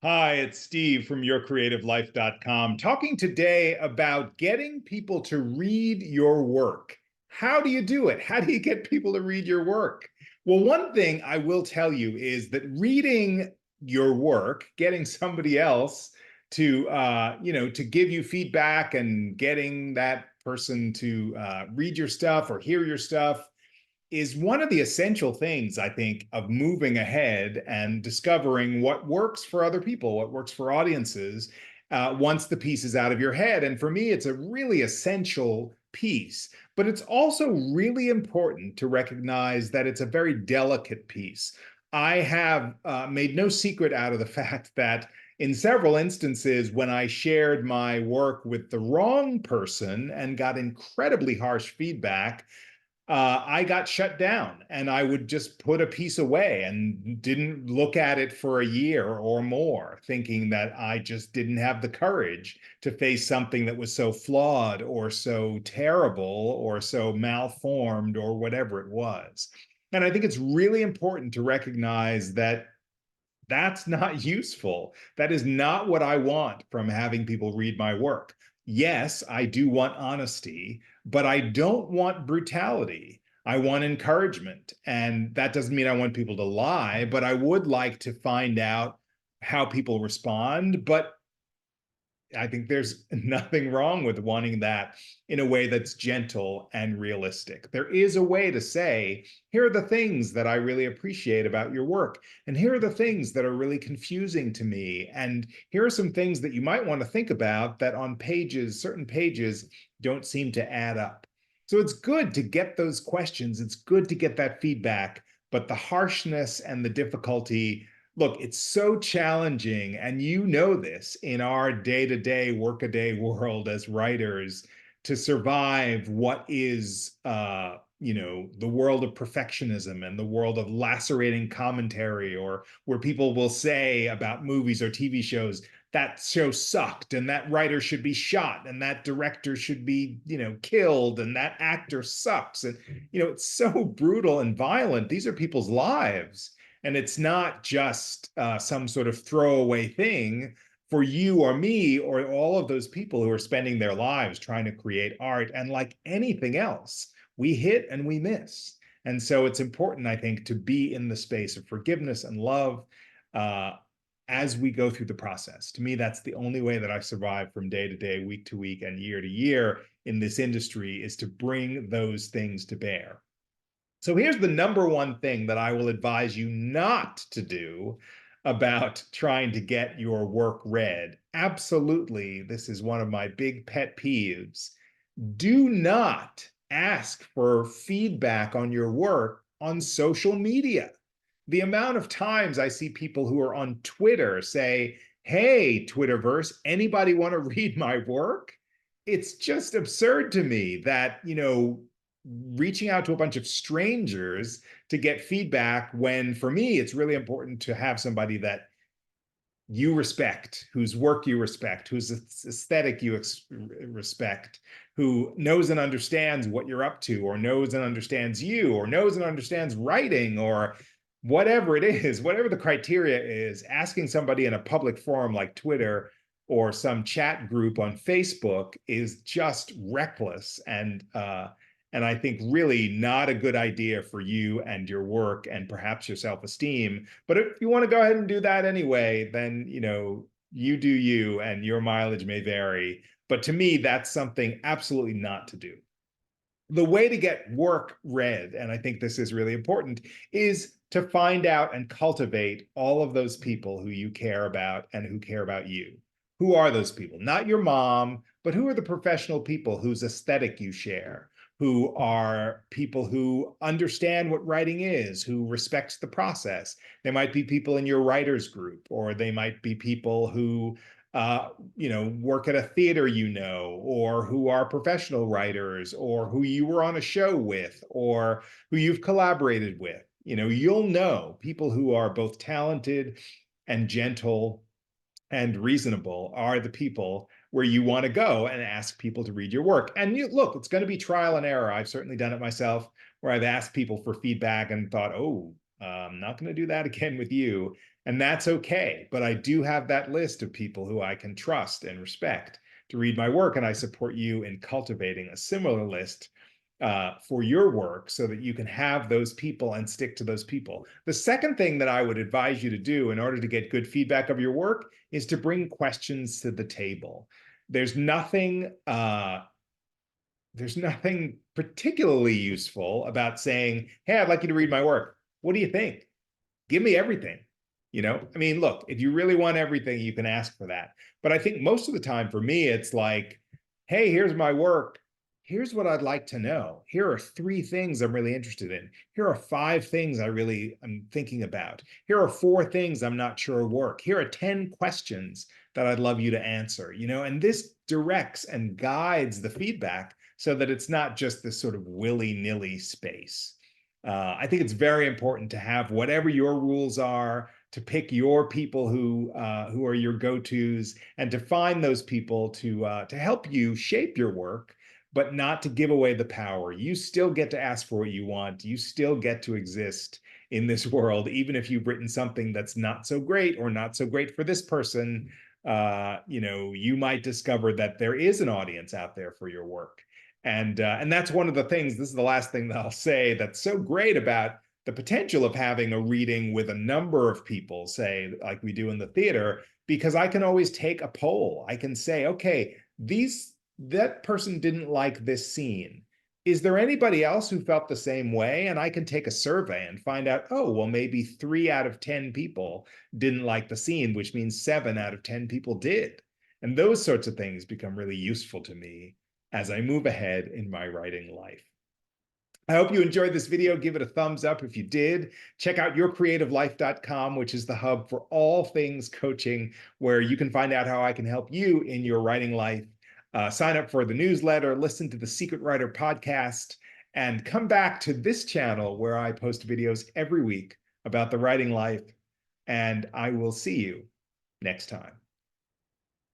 Hi, it's Steve from yourcreativelife.com, talking today about getting people to read your work. How do you do it? How do you get people to read your work? Well, one thing I will tell you is that reading your work, getting somebody else to give you feedback and getting that person to read your stuff or hear your stuff is one of the essential things, I think, of moving ahead and discovering what works for other people, what works for audiences, once the piece is out of your head. And for me, it's a really essential piece. But it's also really important to recognize that it's a very delicate piece. I have made no secret out of the fact that in several instances, when I shared my work with the wrong person and got incredibly harsh feedback, I got shut down and I would just put a piece away and didn't look at it for a year or more, thinking that I just didn't have the courage to face something that was so flawed or so terrible or so malformed or whatever it was. And I think it's really important to recognize that that's not useful. That is not what I want from having people read my work. Yes, I do want honesty, but I don't want brutality. I want encouragement. And that doesn't mean I want people to lie, but I would like to find out how people respond. But I think there's nothing wrong with wanting that in a way that's gentle and realistic. There is a way to say, here are the things that I really appreciate about your work. And here are the things that are really confusing to me. And here are some things that you might want to think about that on pages, certain pages, don't seem to add up. So it's good to get those questions. It's good to get that feedback. But the harshness and the difficulty, look, it's so challenging, and you know this in our day-to-day, work-a-day world as writers, to survive what is, the world of perfectionism and the world of lacerating commentary, or where people will say about movies or TV shows, that show sucked, and that writer should be shot, and that director should be, killed, and that actor sucks. And, it's so brutal and violent. These are people's lives. And it's not just some sort of throwaway thing for you or me or all of those people who are spending their lives trying to create art. And like anything else, we hit and we miss. And so it's important, I think, to be in the space of forgiveness and love uh, as we go through the process. To me, that's the only way that I survive from day to day, week to week, and year to year in this industry, is to bring those things to bear. So here's the number one thing that I will advise you not to do about trying to get your work read. Absolutely, this is one of my big pet peeves. Do not ask for feedback on your work on social media. The amount of times I see people who are on Twitter say, hey, Twitterverse, anybody want to read my work? It's just absurd to me that, reaching out to a bunch of strangers to get feedback, when for me, it's really important to have somebody that you respect, whose work you respect, whose aesthetic you respect, who knows and understands what you're up to, or knows and understands you, or knows and understands writing, or whatever it is, whatever the criteria is. Asking somebody in a public forum like Twitter or some chat group on Facebook is just reckless, and I think really not a good idea for you and your work and perhaps your self-esteem. But if you want to go ahead and do that anyway, then you do you, and your mileage may vary. But to me, that's something absolutely not to do. The way to get work read, and I think this is really important, is to find out and cultivate all of those people who you care about and who care about you. Who are those people? Not your mom, but who are the professional people whose aesthetic you share, who are people who understand what writing is, who respects the process. They might be people in your writers group, or they might be people who work at a theater, or who are professional writers, or who you were on a show with, or who you've collaborated with. You'll know people who are both talented and gentle and reasonable are the people where you want to go and ask people to read your work. And look, it's going to be trial and error. I've certainly done it myself, where I've asked people for feedback and thought, oh, I'm not going to do that again with you. And that's okay. But I do have that list of people who I can trust and respect to read my work. And I support you in cultivating a similar list for your work so that you can have those people and stick to those people. The second thing that I would advise you to do in order to get good feedback of your work is to bring questions to the table. There's nothing particularly useful about saying, hey, I'd like you to read my work. What do you think? Give me everything. I mean, look, if you really want everything, you can ask for that. But I think most of the time for me, it's like, hey, here's my work. Here's what I'd like to know. Here are 3 things I'm really interested in. Here are 5 things I'm thinking about. Here are 4 things I'm not sure work. Here are 10 questions that I'd love you to answer, and this directs and guides the feedback so that it's not just this sort of willy-nilly space. I think it's very important to have whatever your rules are, to pick your people who are your go-tos, and to find those people to help you shape your work, but not to give away the power. You still get to ask for what you want. You still get to exist in this world, even if you've written something that's not so great or not so great for this person. You might discover that there is an audience out there for your work. And that's one of the things, this is the last thing that I'll say, that's so great about the potential of having a reading with a number of people, say, like we do in the theater, because I can always take a poll. I can say, okay, that person didn't like this scene. Is there anybody else who felt the same way? And I can take a survey and find out, oh, well, maybe 3 out of 10 people didn't like the scene, which means 7 out of 10 people did. And those sorts of things become really useful to me as I move ahead in my writing life. I hope you enjoyed this video. Give it a thumbs up if you did. Check out yourcreativelife.com, which is the hub for all things coaching, where you can find out how I can help you in your writing life. Sign up for the newsletter, listen to the Secret Writer podcast, and come back to this channel where I post videos every week about the writing life. And I will see you next time.